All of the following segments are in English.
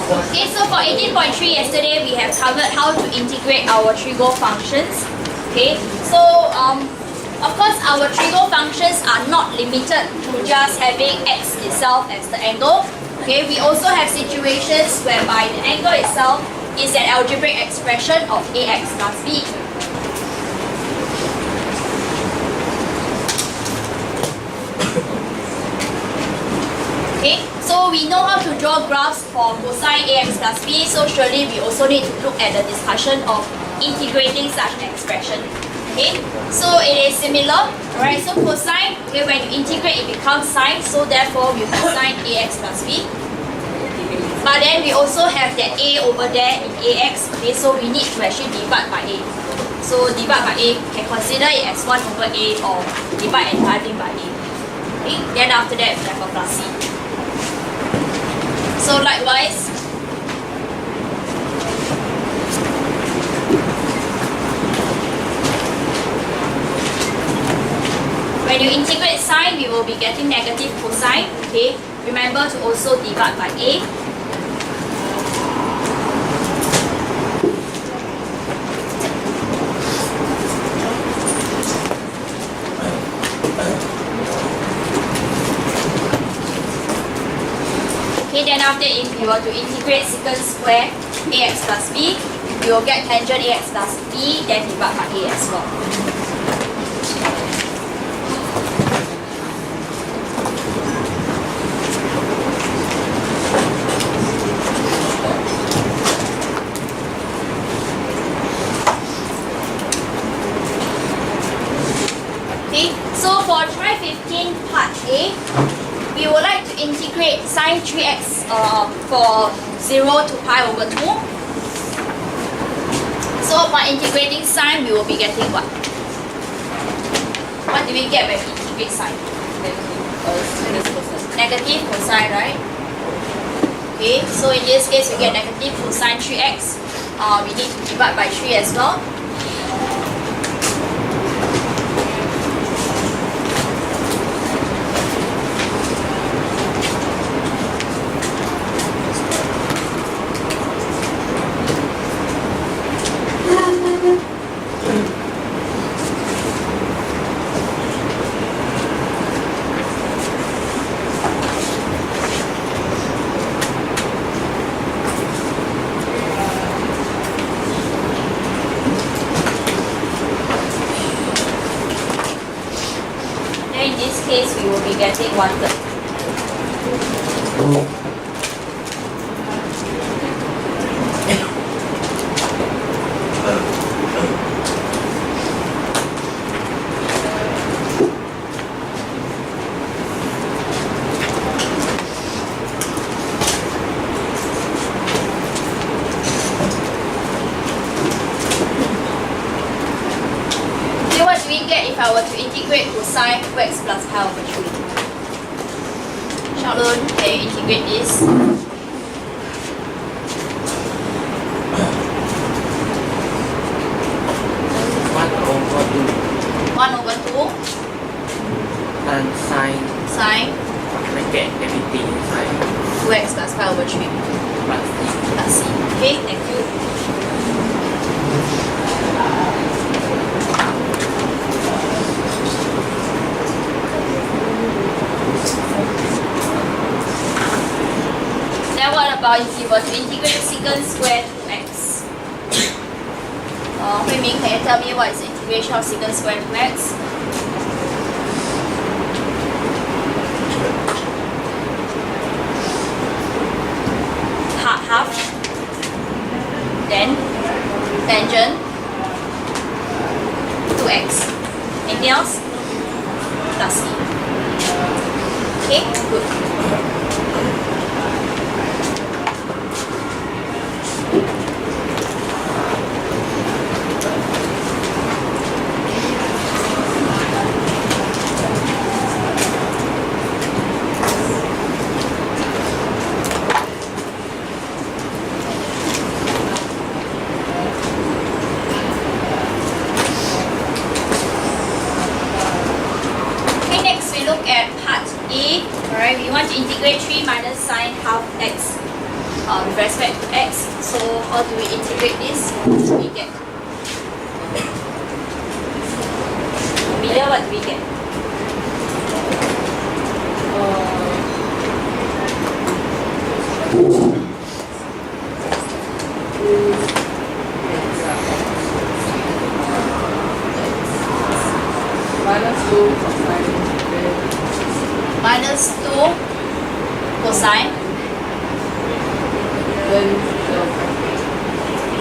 Okay, so for 18.3 yesterday we have covered how to integrate our trigo functions. Okay, so of course our trigo functions are not limited to just having x itself as the angle. Okay, we also have situations whereby the angle itself is an algebraic expression of ax plus b. Okay, so we know how to draw graphs for cosine ax plus b, so surely we also need to look at the discussion of integrating such an expression. Okay, so it is similar. Alright, so cosine, okay, when you integrate it becomes sine, so therefore we have sine ax plus b. But then we also have that a over there in ax, okay, so we need to actually divide by a. So divide by a, can consider it as 1 over a or divide entirely by a. Okay, then after that we have a plus c. So likewise, when you integrate sine, we will be getting negative cosine. Okay, remember to also divide by a. Okay, then after if we were to integrate secant square ax plus b, we will get tangent ax plus b, then divide by a as well. Okay, so for try 15 part A, we would like to integrate sine 3x for 0 to pi over 2. So by integrating sine, we will be getting what? What do we get when we integrate sine? Negative cosine, right? Okay, so in this case, we get negative cosine 3x. We need to divide by 3 as well. In this case, we will be getting 1/3. What do we get if I were to integrate cosine 2x plus pi over 3? Shaolun, can you integrate this? 1 over 2 and sine sine get everything inside 2x plus pi over 3 plus c. Okay, thank you. Then what about if you were to integrate secant square 2x? Hui Ming, can you tell me what is the integration of secant square 2x? Half. Then tangent 2x. Anything else? Plus c. Okay, good. Alright, we want to integrate 3 minus sine half x. with respect to x. So how do we integrate this? What do we get? Amelia, what do we get? Minus 2 cosine.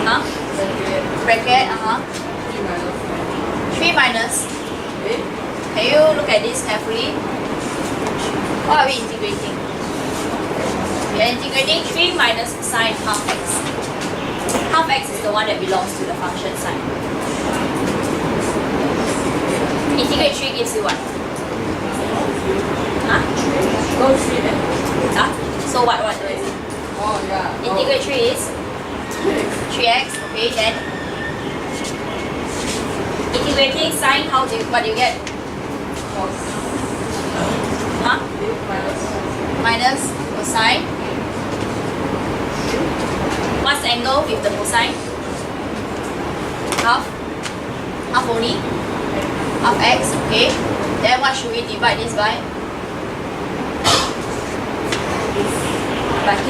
Huh? Bracket, 3 minus. Can you look at this carefully? What are we integrating? We are integrating 3 minus sine half x. Half x is the one that belongs to the function sine. Integrate 3 gives you what? Huh? Huh? So what is it? Integrate 3 is 3x, okay, then integrating sine, what do you get? Huh? Minus cosine. What's the angle with the cosine? Half? Half only? Half x, okay. Then what should we divide this by? By 2?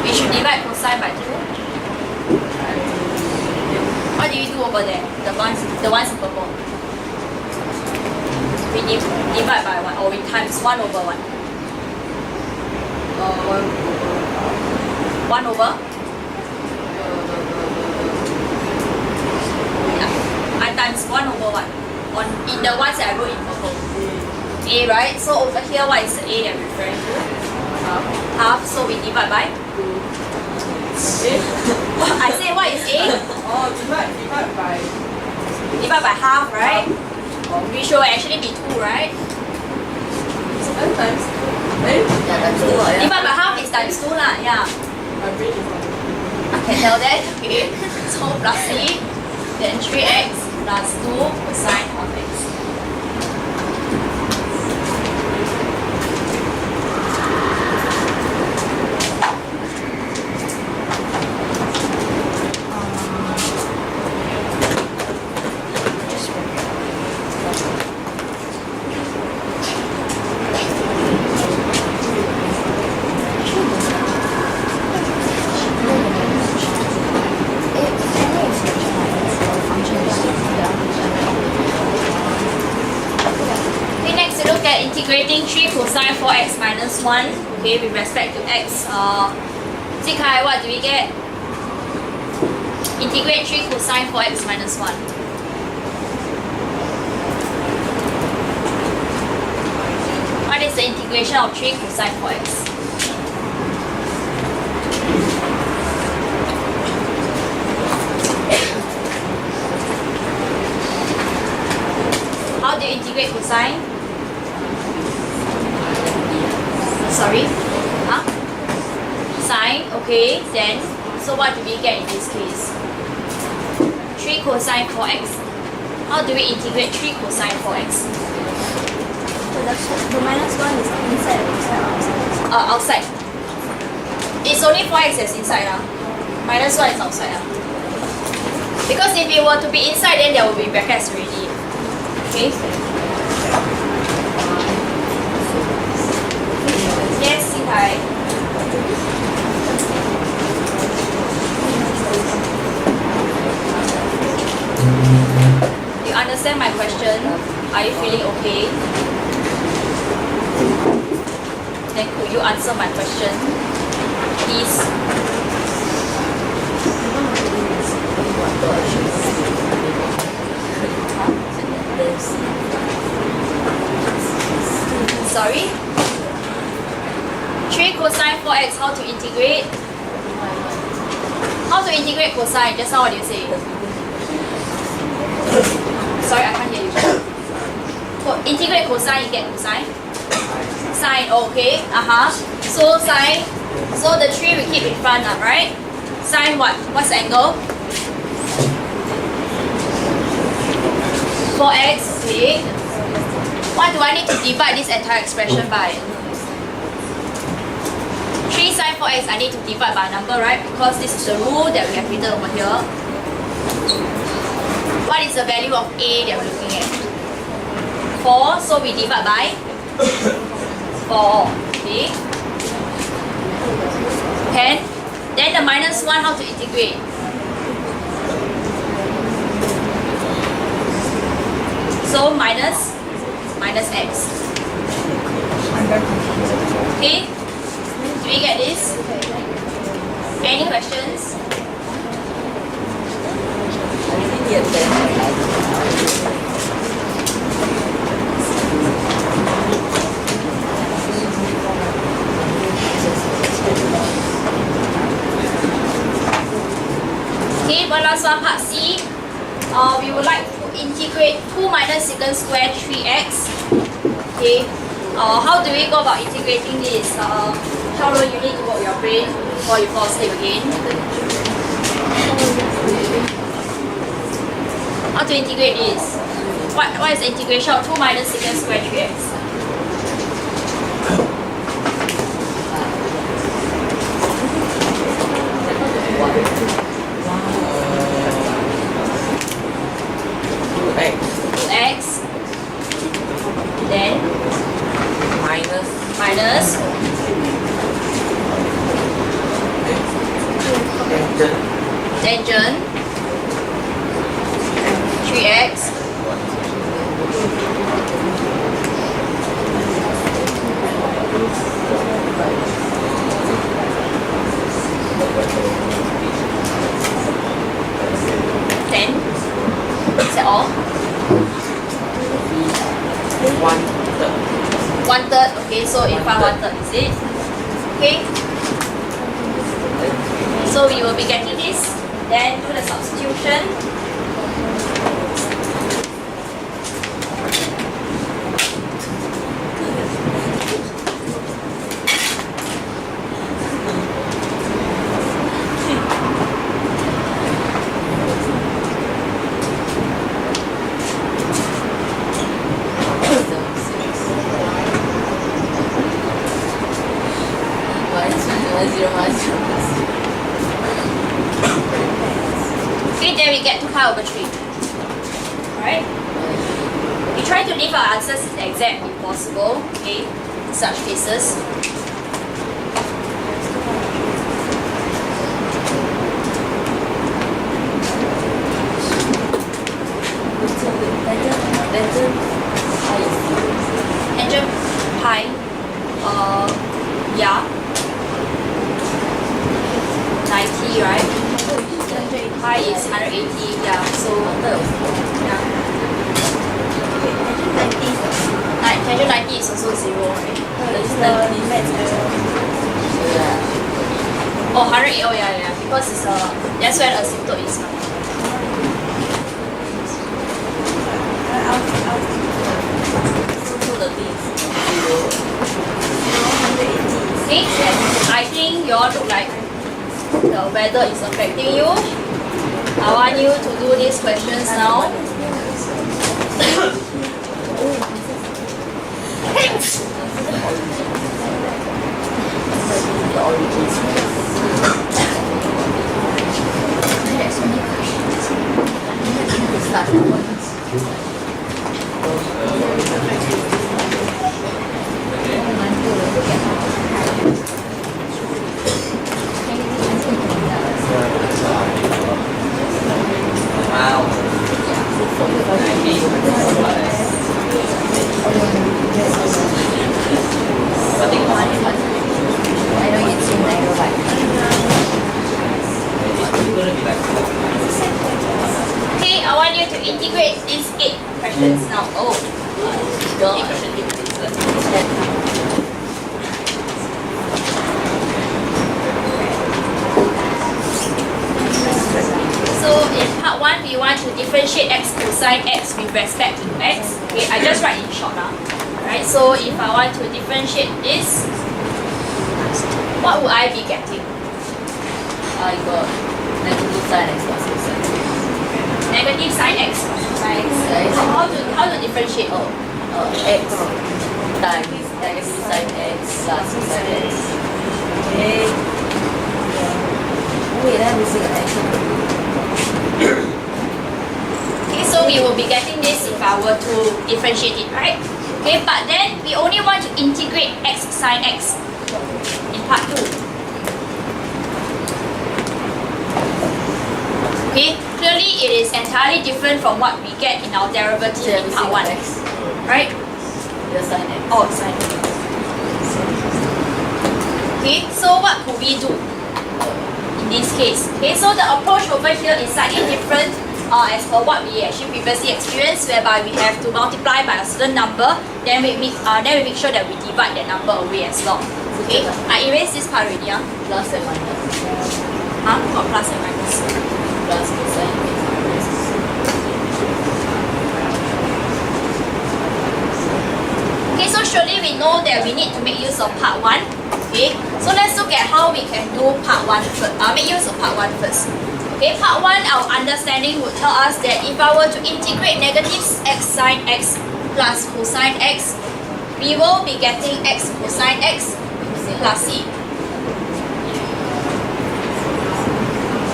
We should divide cosine by 2. What do you do over there? The ones in purple. We divide by 1 or we times 1 over 1. 1 over? Yeah. I times 1 over 1. In the ones that I wrote in purple. A, right? So over here, what is the A that I'm referring to? Half. So we divide by? I say what is A? Divide by half, right? We should actually be 2, right? Divide by half is times 2 lah, yeah. I can tell that, okay. So plus C, then 3x plus 2 cosine half x. Integrating 3 cosine 4x minus 1, okay, with respect to x. Zikai, what do we get? Integrate 3 cosine 4x minus 1. What is the integration of 3 cosine 4x? How do you integrate cosine? Sorry? Huh? Sine, okay, then, so what do we get in this case? 3 cosine 4x. How do we integrate 3 cosine 4x? The minus 1 is inside or outside? Outside. It's only 4x that's inside. Minus 1 is outside. Because if it were to be inside, then there will be brackets already. Okay? Yes, Hi. You understand my question? Are you feeling okay? Then could you answer my question, please? Sorry? 3 cosine 4x, how to integrate? How to integrate cosine? Just now what do you say? Sorry, I can't hear you. Integrate cosine, you get cosine? Sine, okay. So sine, so the 3 we keep in front, right? Sine what? What's the angle? 4x, okay. What do I need to divide this entire expression by? therefore x I need to divide by a number, right? Because this is the rule that we have written over here. What is the value of a that we're looking at? 4, so we divide by 4. Okay. 10. Then the minus 1, how to integrate? So minus x. Okay? Do we get this? Any questions? Okay, one last one, part C. We would like to integrate 2 minus secant square 3x. Okay. How do we go about integrating this? Sharon, you need to work your brain before you fall asleep again. How to integrate this? What is the integration of 2 minus secant square 3x? X. Then minus tangent 3x then is that all? 1/3, okay, so in front 1/3 is it? Okay. So we will be getting this, then do the substitution. Okay, then we get to pi over 3. Alright? We try to leave our answers as exact if possible, okay, in such cases. Tangent pi, yeah, 90, right? Pi is 180, yeah, so yeah. Tangent 90 is also 0, right? Oh, 180, oh yeah, because it's that's where the asymptote is. Okay, I think you all look like the weather is affecting you. I want you to do these questions now. Okay, I want you to integrate these 8 questions now. Oh, 8 question differences. So in part 1, we want to differentiate x cosine x with respect to x. Okay, I just write in short now. Right, so if I want to differentiate this, what would I be getting? I got negative sin x plus cosine. Negative sin x plus sin x. How to differentiate? X times negative sin x plus cosine x. Okay. will be getting this if I were to differentiate it, right? Okay, but then we only want to integrate x sine x in part 2. Okay, clearly it is entirely different from what we get in our derivative in part 1. Right? The sine x. Oh, sine x. Okay, so what could we do in this case? Okay, so the approach over here is slightly different as per what we actually previously experienced, whereby we have to multiply by a certain number, then we make sure that we divide that number away as well. Okay, I erased this part already. Plus and minus. Huh? Got plus and minus. Plus cosine x minus. Okay, so surely we know that we need to make use of part 1. Okay, so let's look at how we can do part 1 first. Make use of part 1 first. Okay, part 1, our understanding would tell us that if I were to integrate negative x sine x plus cosine x, we will be getting x cosine x plus c.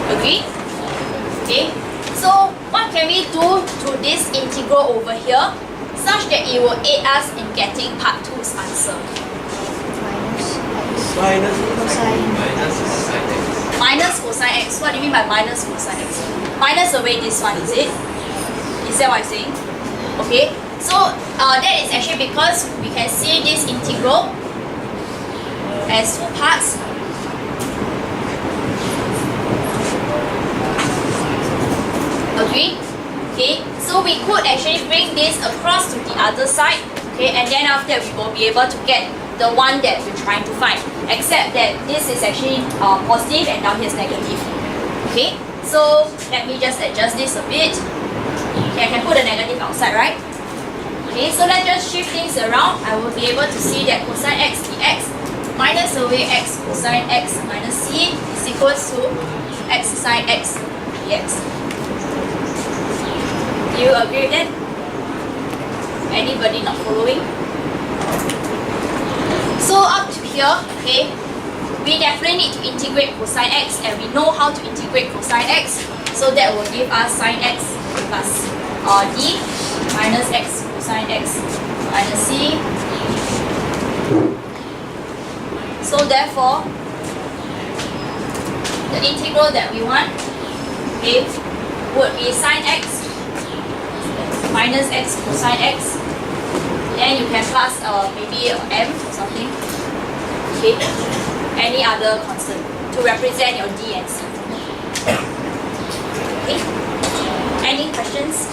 Agree? Okay, so what can we do to this integral over here such that it will aid us in getting part 2's answer? Minus cosine x. What do you mean by minus cosine x? Minus away this one, is it? Is that what I'm saying? Okay, so that is actually because we can see this integral as 2 parts. Agree? Okay, so we could actually bring this across to the other side. Okay, and then after that we will be able to get the one that we're trying to find, except that this is actually positive and down here is negative. Okay, so let me just adjust this a bit. Okay, I can put the negative outside, right? Okay, so let's just shift things around. I will be able to see that cosine x dx minus away x cosine x minus c is equals to x sine x dx. Do you agree with that? Anybody not following? So up to here, okay, we definitely need to integrate cosine x, and we know how to integrate cosine x, so that will give us sine x plus d minus x cosine x minus c. So therefore, the integral that we want, okay, would be sine x minus x cosine x. Then you can plus maybe m or something. Okay. Any other constant to represent your d and c. Okay. Any questions?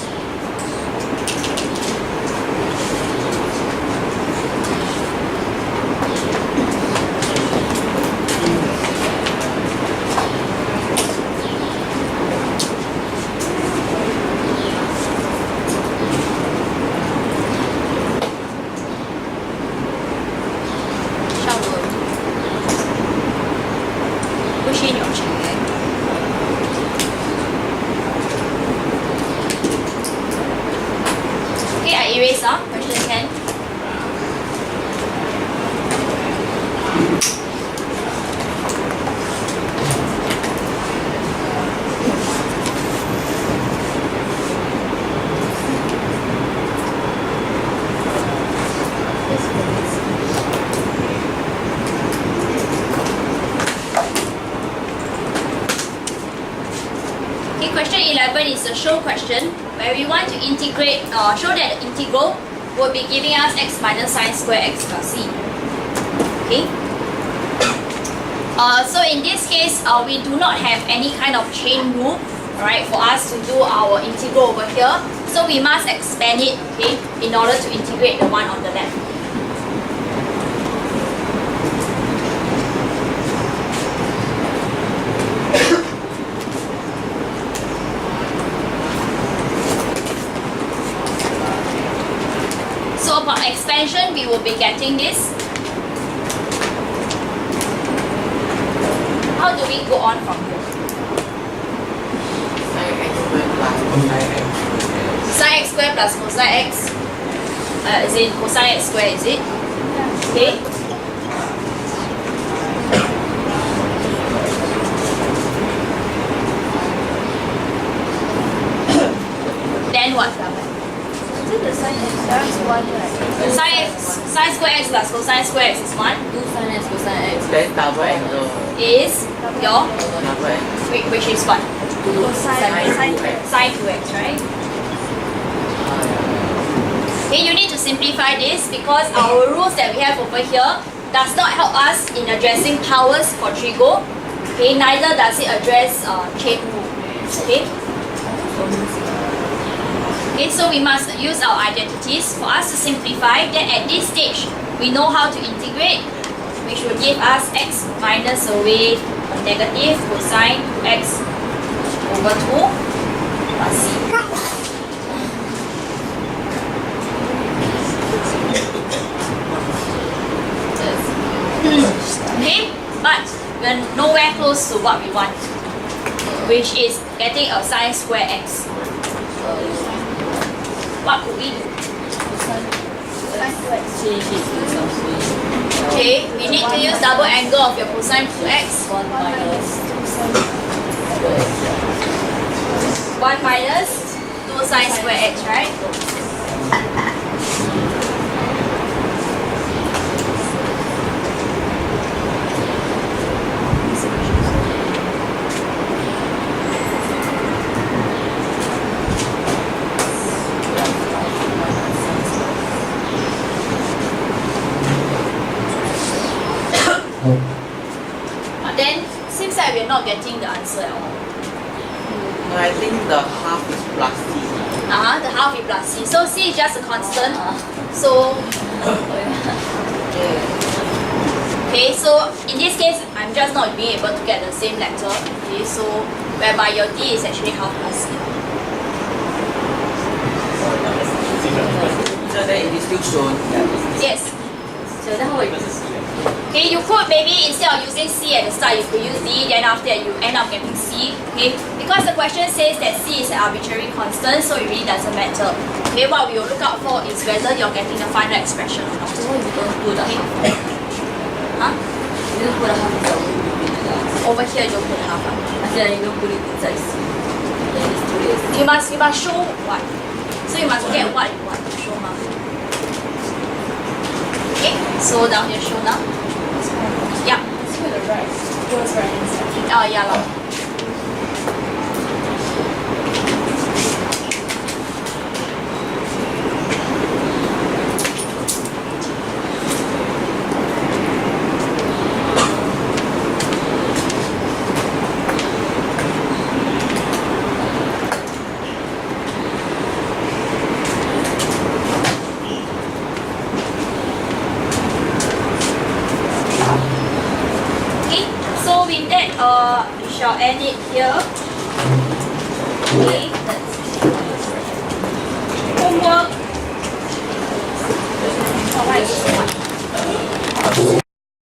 Question 10. Okay, question 11 is a show question where we want to integrate, show that the integral will be giving us x minus sine square x plus c. Okay. So in this case, we do not have any kind of chain rule, right, for us to do our integral over here. So we must expand it, okay, in order to integrate the one on the left. So upon expansion, we will be getting this. How do we go on from here? Sine x squared plus cosine x. Sine x squared plus cosine x. Is it cosine x squared, is it? Okay. Then what? Sine square x plus cosine square x is 1. 2 sin x cosine x. Then double angle. Is your, Double angle. which is what? 2 sin Sine 2x, right? Okay, you need to simplify this because our rules that we have over here does not help us in addressing powers for trigo. Okay, neither does it address chain rule. Okay. Okay, so we must use our identities for us to simplify. Then at this stage, we know how to integrate, which will give us x minus away a negative cosine 2x over 2 plus c. Okay, but we're nowhere close to what we want, which is getting a sine square x. What could we do? Okay, we need to use double angle of your cosine 2x. 1 minus 1 minus 2 sine square x, right? But then, seems like we're not getting the answer at all. No, I think the half is plus c. The half is plus c. So c is just a constant. So, okay, so in this case, I'm just not being able to get the same letter. Okay, so whereby your d is actually half plus c. So then it is still shown. Yes. So then how we Okay, you could maybe instead of using C at the start, you could use D, then after that you end up getting C. Okay, because the question says that C is an arbitrary constant, so it really doesn't matter. Okay, what we will look out for is whether you're getting the final expression or not. So what if you don't put the half? Huh? You don't put the half inside, what will you do? Over here, you put half. I said you don't put it inside C. Then it's 2 days. You must show what. So you must get what you want to show, ma. Okay, so down here show now. Yeah. It's to the right. Goes right inside. Oh, yeah lah. Okay, so with that, we shall end it here. Okay, homework. Oh, what is this one?